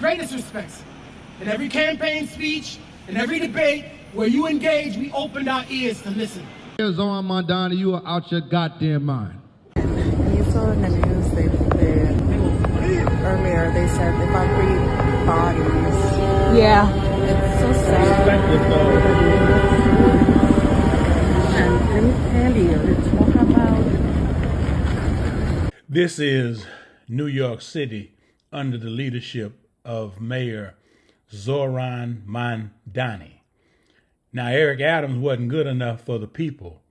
greatest respects. In every campaign speech, in every debate where you engage, we opened our ears to listen. Here's on Mamdani, you are out your goddamn mind. You saw in the news earlier they said they found 3 bodies. Yeah. It's so sad. And talk about. This is New York City under the leadership of Mayor Zoran Mamdani. Now, Eric Adams wasn't good enough for the people,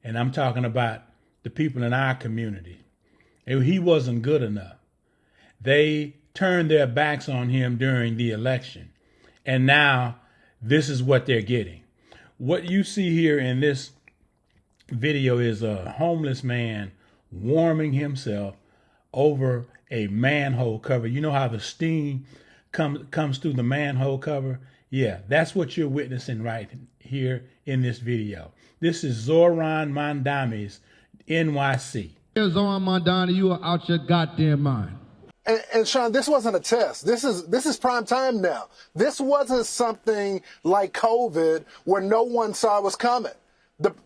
and I'm talking about the people in our community. He wasn't good enough. They turned their backs on him during the election, and now this is what they're getting. What you see here in this video is a homeless man warming himself over a manhole cover. You know how the steam comes through the manhole cover? Yeah, that's what you're witnessing right here in this video. This is Zoran Mamdani's NYC. Here's on Mamdani, you are out your goddamn mind. And Sean, this wasn't a test. This is prime time now. This wasn't something like COVID where no one saw it was coming.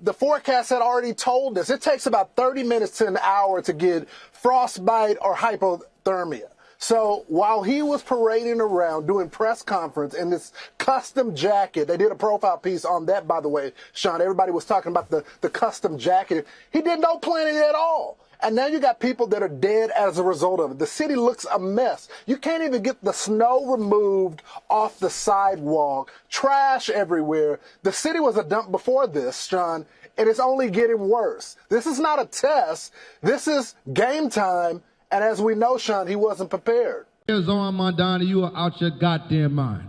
The forecast had already told us it takes about 30 minutes to an hour to get frostbite or hypothermia. So while he was parading around doing press conference in this custom jacket, they did a profile piece on that, by the way, Sean. Everybody was talking about the custom jacket. He did no planning at all. And now you got people that are dead as a result of it. The city looks a mess. You can't even get the snow removed off the sidewalk. Trash everywhere. The city was a dump before this, Sean, and it's only getting worse. This is not a test. This is game time. And as we know, Sean, he wasn't prepared. Here's on Mamdani, you are out your goddamn mind.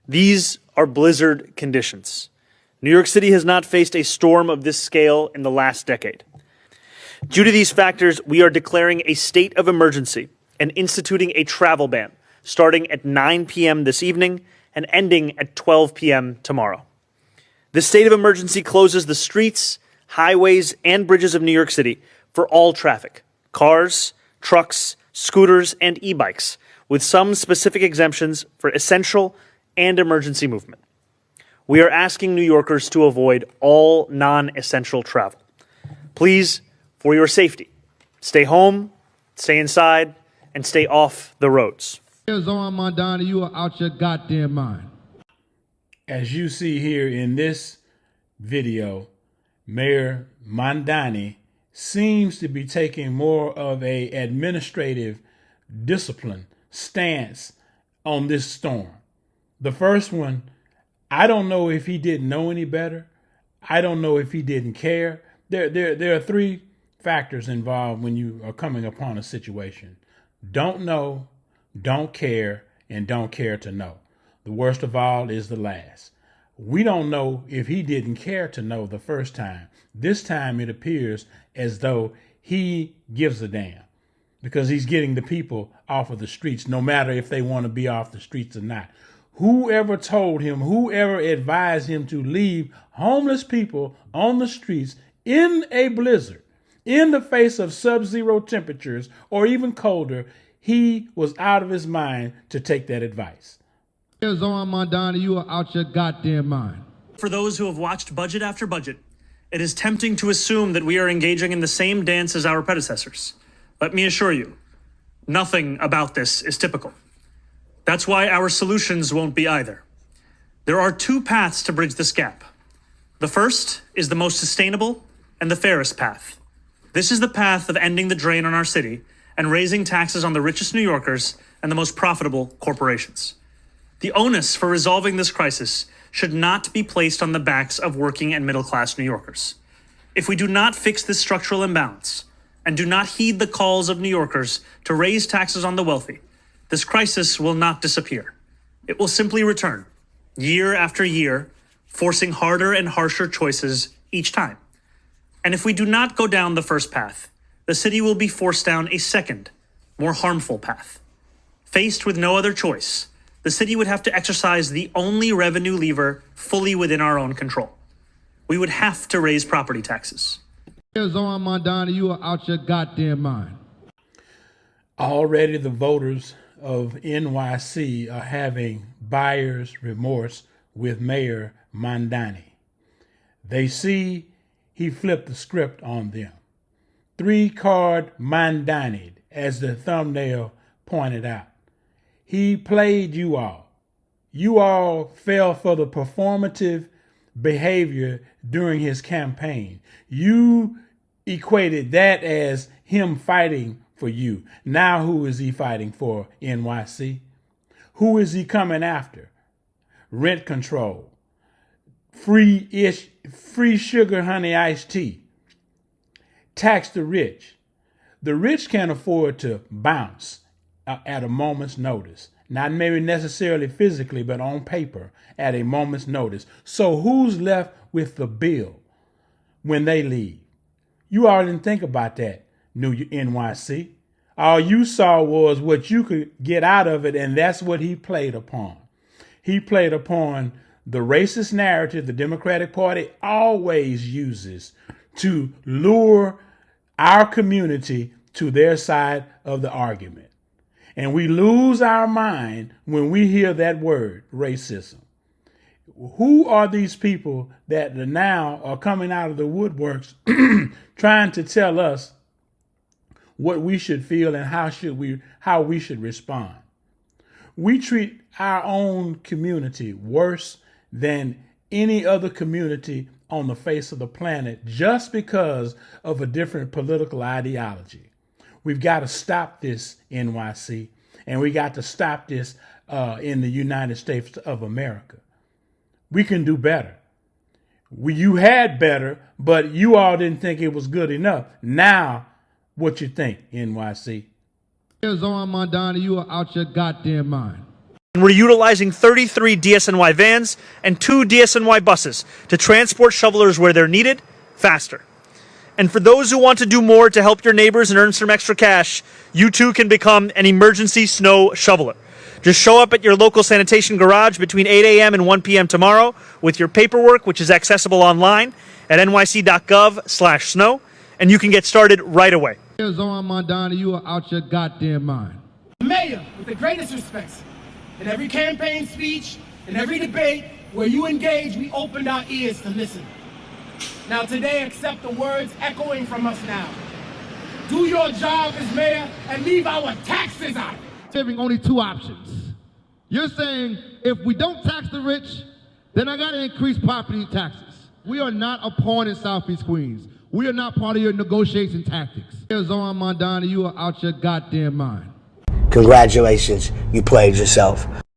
These are blizzard conditions. New York City has not faced a storm of this scale in the last decade. Due to these factors, we are declaring a state of emergency and instituting a travel ban starting at 9 p.m. this evening and ending at 12 p.m. tomorrow. The state of emergency closes the streets, highways, and bridges of New York City for all traffic, cars, trucks, scooters, and e-bikes, with some specific exemptions for essential and emergency movement. We are asking New Yorkers to avoid all non-essential travel. Please, for your safety, stay home, stay inside, and stay off the roads. Here's on Mamdani, you are out your goddamn mind. As you see here in this video, Mayor Mamdani seems to be taking more of a administrative discipline stance on this storm. The first one, I don't know if he didn't know any better. I don't know if he didn't care. There are 3 factors involved when you are coming upon a situation. Don't know, don't care, and don't care to know. The worst of all is the last. We don't know if he didn't care to know the first time. This time it appears as though he gives a damn because he's getting the people off of the streets, no matter if they want to be off the streets or not. Whoever told him, whoever advised him to leave homeless people on the streets in a blizzard, in the face of sub-zero temperatures or even colder, he was out of his mind to take that advice. Here's on Mamdani, you are out your goddamn mind. For those who have watched budget after budget, it is tempting to assume that we are engaging in the same dance as our predecessors. Let me assure you, nothing about this is typical. That's why our solutions won't be either. There are 2 paths to bridge this gap. The first is the most sustainable and the fairest path. This is the path of ending the drain on our city and raising taxes on the richest New Yorkers and the most profitable corporations. The onus for resolving this crisis should not be placed on the backs of working and middle-class New Yorkers. If we do not fix this structural imbalance and do not heed the calls of New Yorkers to raise taxes on the wealthy, this crisis will not disappear. It will simply return, year after year, forcing harder and harsher choices each time. And if we do not go down the first path, the city will be forced down a second, more harmful path. Faced with no other choice, the city would have to exercise the only revenue lever fully within our own control. We would have to raise property taxes. Here's on Mamdani, you are out your goddamn mind. Already the voters of NYC are having buyer's remorse with Mayor Mamdani. They see he flipped the script on them. 3-card Mamdani, as the thumbnail pointed out. He played you all. You all fell for the performative behavior during his campaign. You equated that as him fighting for you. Now who is he fighting for, NYC? Who is he coming after? Rent control, free sugar honey iced tea, tax the rich. The rich can't afford to bounce at a moment's notice. Not maybe necessarily physically, but on paper at a moment's notice. So who's left with the bill when they leave? You all didn't think about that, New NYC. All you saw was what you could get out of it, and that's what he played upon. He played upon the racist narrative the Democratic Party always uses to lure our community to their side of the argument. And we lose our mind when we hear that word, racism. Who are these people that now are coming out of the woodworks trying to tell us what we should feel and how we should respond? We treat our own community worse than any other community on the face of the planet just because of a different political ideology. We've got to stop this, NYC, and we got to stop this in the United States of America. We can do better. You had better, but you all didn't think it was good enough. Now, what you think, NYC? Here's on Mamdani, you are out your goddamn mind. And we're utilizing 33 DSNY vans and 2 DSNY buses to transport shovelers where they're needed faster. And for those who want to do more to help your neighbors and earn some extra cash, you too can become an emergency snow shoveler. Just show up at your local sanitation garage between 8 a.m. and 1 p.m. tomorrow with your paperwork, which is accessible online at nyc.gov/snow, and you can get started right away. Here's on Mamdani, you are out your goddamn mind. Mayor, with the greatest respects, in every campaign speech, in every debate where you engage, we opened our ears to listen. Now today, accept the words echoing from us now. Do your job as mayor and leave our taxes out. Giving only 2 options. You're saying if we don't tax the rich, then I got to increase property taxes. We are not a pawn in Southeast Queens. We are not part of your negotiation tactics. Here's on Mamdani, you are out your goddamn mind. Congratulations, you played yourself.